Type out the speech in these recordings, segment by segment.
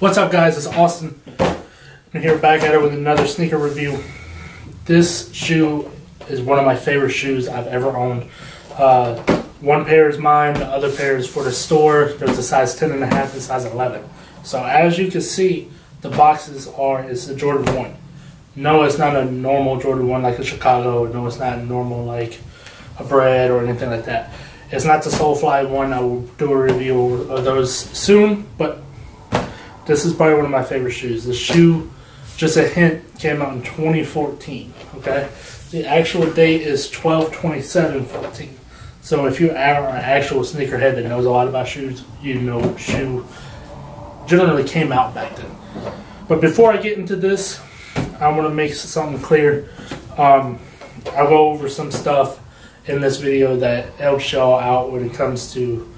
What's up, guys? It's Austin. I'm here back at it with another sneaker review. This shoe is one of my favorite shoes I've ever owned. One pair is mine, the other pair is for the store. There's a size 10.5 and size 11. So as you can see, the boxes it's the Jordan 1. No, it's not a normal Jordan 1 like a Chicago. No, it's not normal like a Bread or anything like that. It's not the Soulfly one. I will do a review of those soon, but this is probably one of my favorite shoes. The shoe, just a hint, came out in 2014, okay? The actual date is 12/27/14. So if you are an actual sneakerhead that knows a lot about shoes, you know shoe generally came out back then. But before I get into this, I want to make something clear. I'll go over some stuff in this video that helps y'all out when it comes to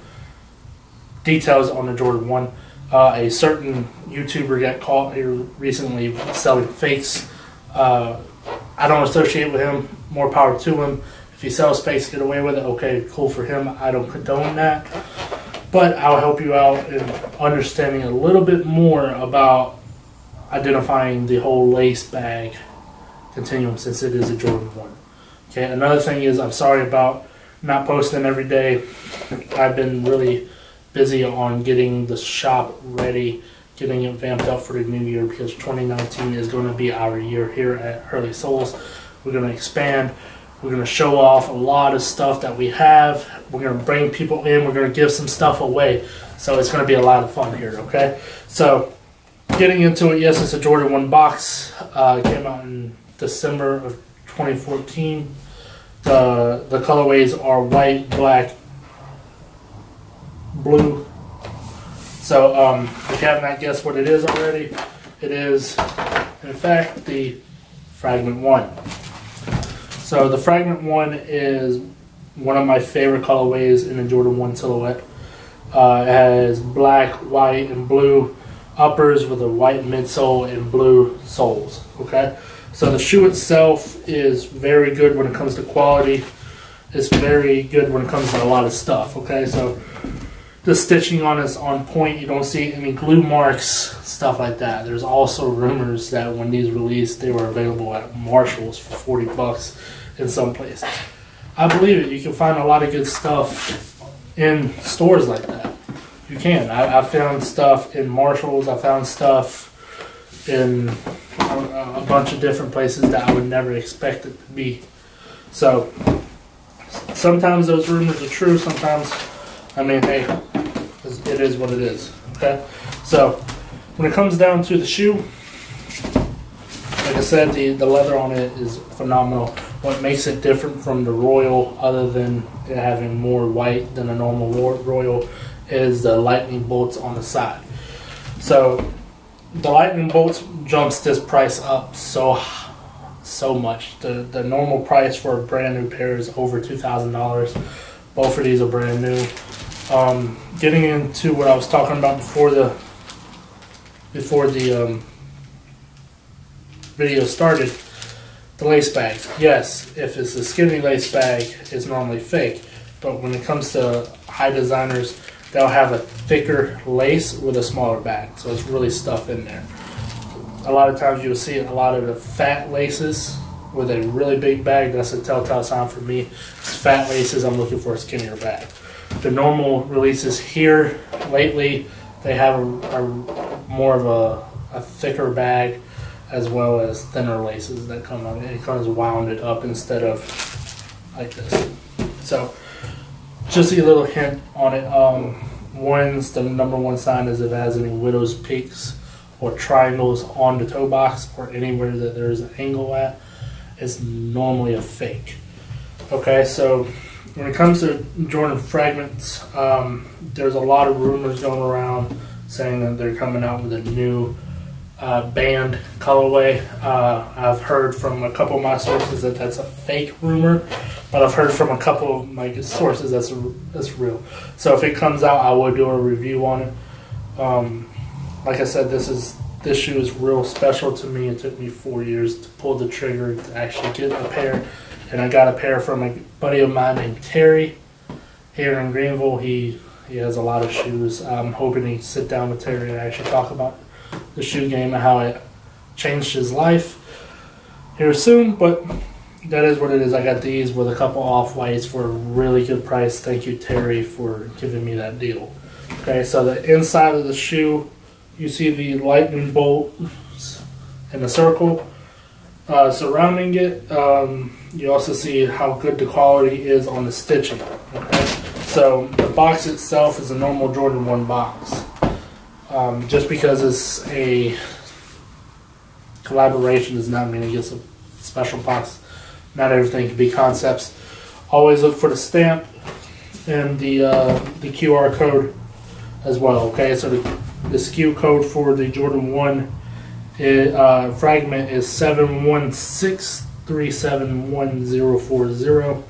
details on the Jordan 1. A certain YouTuber got caught here recently selling fakes. I don't associate with him. More power to him. If he sells fakes, get away with it. Okay, cool for him. I don't condone that. But I'll help you out in understanding a little bit more about identifying the whole lace bag continuum, since it is a Jordan 1. Okay. Another thing is, I'm sorry about not posting every day. I've been really busy on getting the shop ready, getting it vamped up for the new year, because 2019 is going to be our year here at Hurley Souls. We're going to expand. We're going to show off a lot of stuff that we have. We're going to bring people in. We're going to give some stuff away. So it's going to be a lot of fun here, okay? So getting into it, yes, it's a Jordan 1 box. It came out in December of 2014. The colorways are white, black, blue. So if you have not guessed what it is already, it is in fact the Fragment 1. So the Fragment 1 is one of my favorite colorways in the Jordan 1 silhouette. It has black, white, and blue uppers with a white midsole and blue soles. Okay, so the shoe itself is very good when it comes to quality. It's very good when it comes to a lot of stuff. Okay, so the stitching on is on point. You don't see any glue marks, stuff like that. There's also rumors that when these released, they were available at Marshall's for 40 bucks in some places. I believe it. You can find a lot of good stuff in stores like that. You can. I found stuff in Marshall's. I found stuff in a bunch of different places that I would never expect it to be. So sometimes those rumors are true. Sometimes, I mean, hey, it is what it is, okay? So when it comes down to the shoe, like I said, the leather on it is phenomenal. What makes it different from the Royal, other than it having more white than a normal Royal, is the lightning bolts on the side. So the lightning bolts jumps this price up so much. The normal price for a brand new pair is over $2,000. Both of these are brand new. Getting into what I was talking about before the video started, the lace bags. Yes, if it's a skinny lace bag, it's normally fake. But when it comes to high designers, they'll have a thicker lace with a smaller bag. So it's really stuff in there. A lot of times you'll see a lot of the fat laces with a really big bag. That's a telltale sign for me. It's fat laces, I'm looking for a skinnier bag. The normal releases here lately, they have more of a thicker bag, as well as thinner laces that come on. It comes wounded up instead of like this. So just a little hint on it. One's the #1 sign is if it has any widow's peaks or triangles on the toe box or anywhere that there's an angle at is normally a fake. Okay, so when it comes to Jordan Fragments, there's a lot of rumors going around saying that they're coming out with a new band colorway. I've heard from a couple of my sources that that's a fake rumor, but I've heard from a couple of my sources that's real. So if it comes out, I will do a review on it. Like I said, this shoe is real special to me. It took me 4 years to pull the trigger to actually get a pair, and I got a pair from a buddy of mine named Terry here in Greenville. He has a lot of shoes. I'm hoping to sit down with Terry and actually talk about the shoe game and how it changed his life here soon, but that is what it is. I got these with a couple off-whites for a really good price. Thank you, Terry, for giving me that deal. Okay, so the inside of the shoe, you see the lightning bolts in a circle surrounding it. You also see how good the quality is on the stitching. Okay, so the box itself is a normal Jordan 1 box. Just because it's a collaboration does not mean it gets a special box. Not everything can be concepts. Always look for the stamp and the QR code as well. Okay, so the SKU code for the Jordan 1 Fragment is 716371040.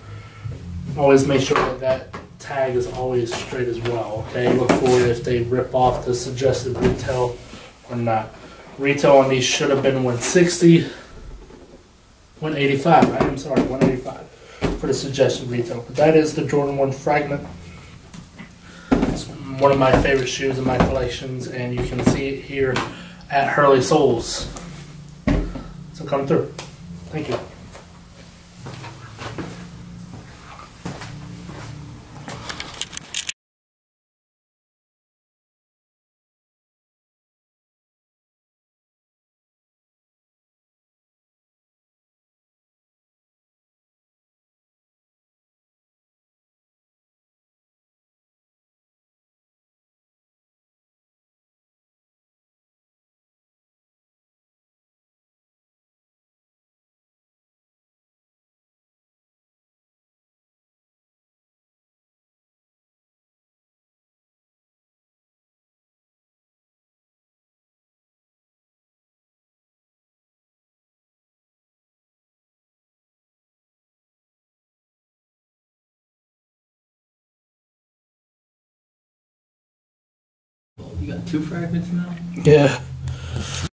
Always make sure that tag is always straight as well. Okay, look for it if they rip off the suggested retail or not. Retail on these should have been 160, 185. I'm sorry, 185 for the suggested retail. But that is the Jordan 1 Fragment. It's one of my favorite shoes in my collections, and you can see it here at Hurley Soles. So come through. Thank you. You got 2 fragments now? Yeah.